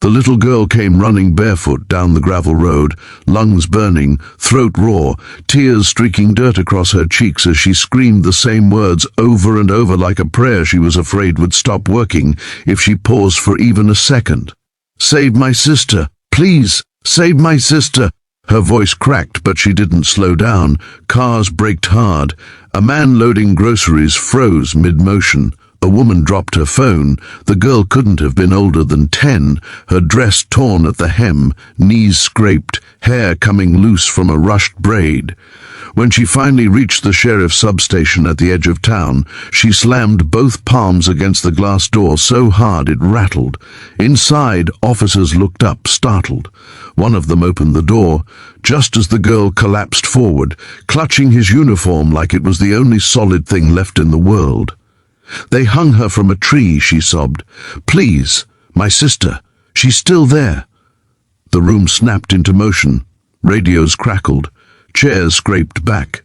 The little girl came running barefoot down the gravel road, lungs burning, throat raw, tears streaking dirt across her cheeks as she screamed the same words over and over like a prayer she was afraid would stop working if she paused for even a second. "Save my sister! Please, save my sister!" Her voice cracked, but she didn't slow down. Cars braked hard. A man loading groceries froze mid-motion. A woman dropped her phone. The girl couldn't have been older than 10, her dress torn at the hem, knees scraped, hair coming loose from a rushed braid. When she finally reached the sheriff's substation at the edge of town, she slammed both palms against the glass door so hard it rattled. Inside, officers looked up, startled. One of them opened the door, just as the girl collapsed forward, clutching his uniform like it was the only solid thing left in the world. "They hung her from a tree," she sobbed. "Please, my sister, she's still there." The room snapped into motion. Radios crackled. Chairs scraped back.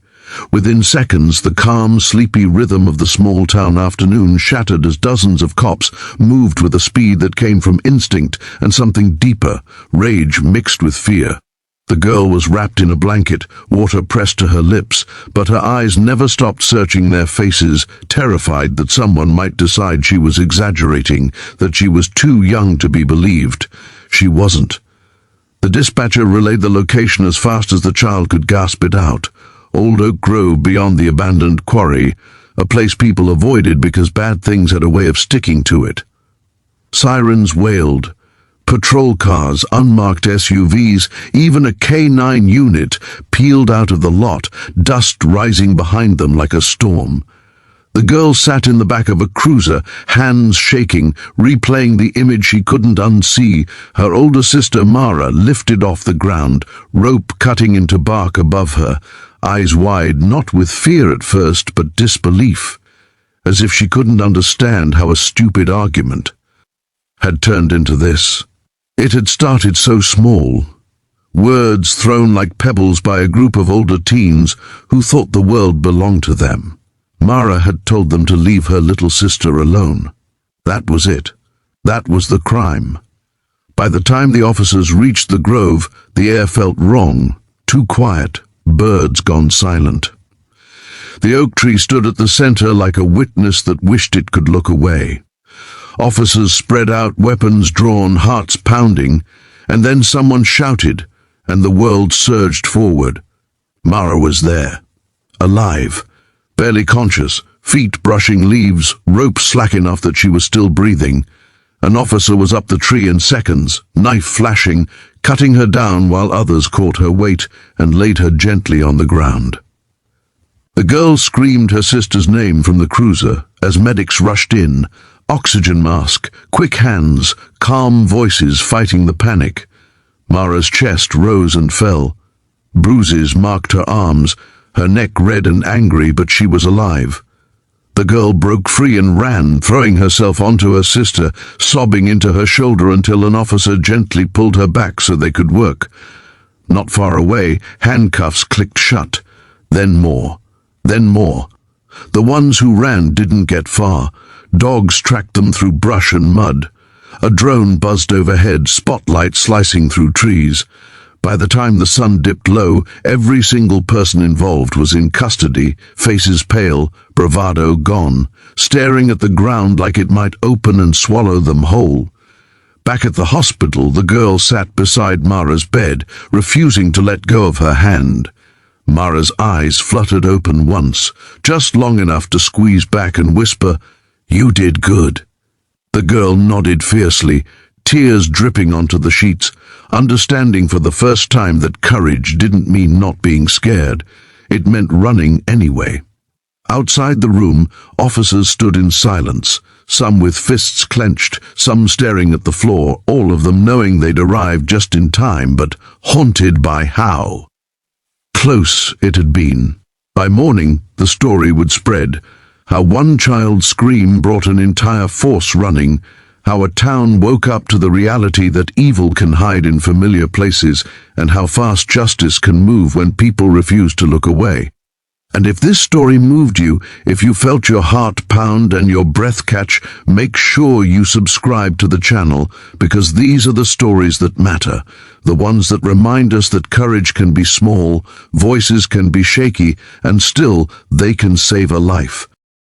Within seconds, the calm, sleepy rhythm of the small-town afternoon shattered as dozens of cops moved with a speed that came from instinct and something deeper, rage mixed with fear. The girl was wrapped in a blanket, water pressed to her lips, but her eyes never stopped searching their faces, terrified that someone might decide she was exaggerating, that she was too young to be believed. She wasn't. The dispatcher relayed the location as fast as the child could gasp it out. Old Oak Grove beyond the abandoned quarry, a place people avoided because bad things had a way of sticking to it. Sirens wailed. Patrol cars, unmarked SUVs, even a K9 unit peeled out of the lot, dust rising behind them like a storm. The girl sat in the back of a cruiser, hands shaking, replaying the image she couldn't unsee. Her older sister Mara lifted off the ground, rope cutting into bark above her, eyes wide, not with fear at first, but disbelief, as if she couldn't understand how a stupid argument had turned into this. It had started so small, words thrown like pebbles by a group of older teens who thought the world belonged to them. Mara had told them to leave her little sister alone. That was it. That was the crime. By the time the officers reached the grove, the air felt wrong, too quiet, birds gone silent. The oak tree stood at the center like a witness that wished it could look away. Officers spread out, weapons drawn, hearts pounding, and then someone shouted, and the world surged forward. Mara was there, alive, barely conscious, feet brushing leaves, rope slack enough that she was still breathing. An officer was up the tree in seconds, knife flashing, cutting her down while others caught her weight and laid her gently on the ground. The girl screamed her sister's name from the cruiser as medics rushed in. Oxygen mask, quick hands, calm voices fighting the panic. Mara's chest rose and fell. Bruises marked her arms, her neck red and angry, but she was alive. The girl broke free and ran, throwing herself onto her sister, sobbing into her shoulder until an officer gently pulled her back so they could work. Not far away, handcuffs clicked shut. Then more. Then more. The ones who ran didn't get far. Dogs tracked them through brush and mud. A drone buzzed overhead, spotlight slicing through trees. By the time the sun dipped low, every single person involved was in custody, faces pale, bravado gone, staring at the ground like it might open and swallow them whole. Back at the hospital, the girl sat beside Mara's bed, refusing to let go of her hand. Mara's eyes fluttered open once, just long enough to squeeze back and whisper, "You did good." The girl nodded fiercely, tears dripping onto the sheets, understanding for the first time that courage didn't mean not being scared. It meant running anyway. Outside the room, officers stood in silence, some with fists clenched, some staring at the floor, all of them knowing they'd arrived just in time, but haunted by how close it had been. By morning, the story would spread. How one child's scream brought an entire force running, how a town woke up to the reality that evil can hide in familiar places, and how fast justice can move when people refuse to look away. And if this story moved you, if you felt your heart pound and your breath catch, make sure you subscribe to the channel, because these are the stories that matter, the ones that remind us that courage can be small, voices can be shaky, and still they can save a life.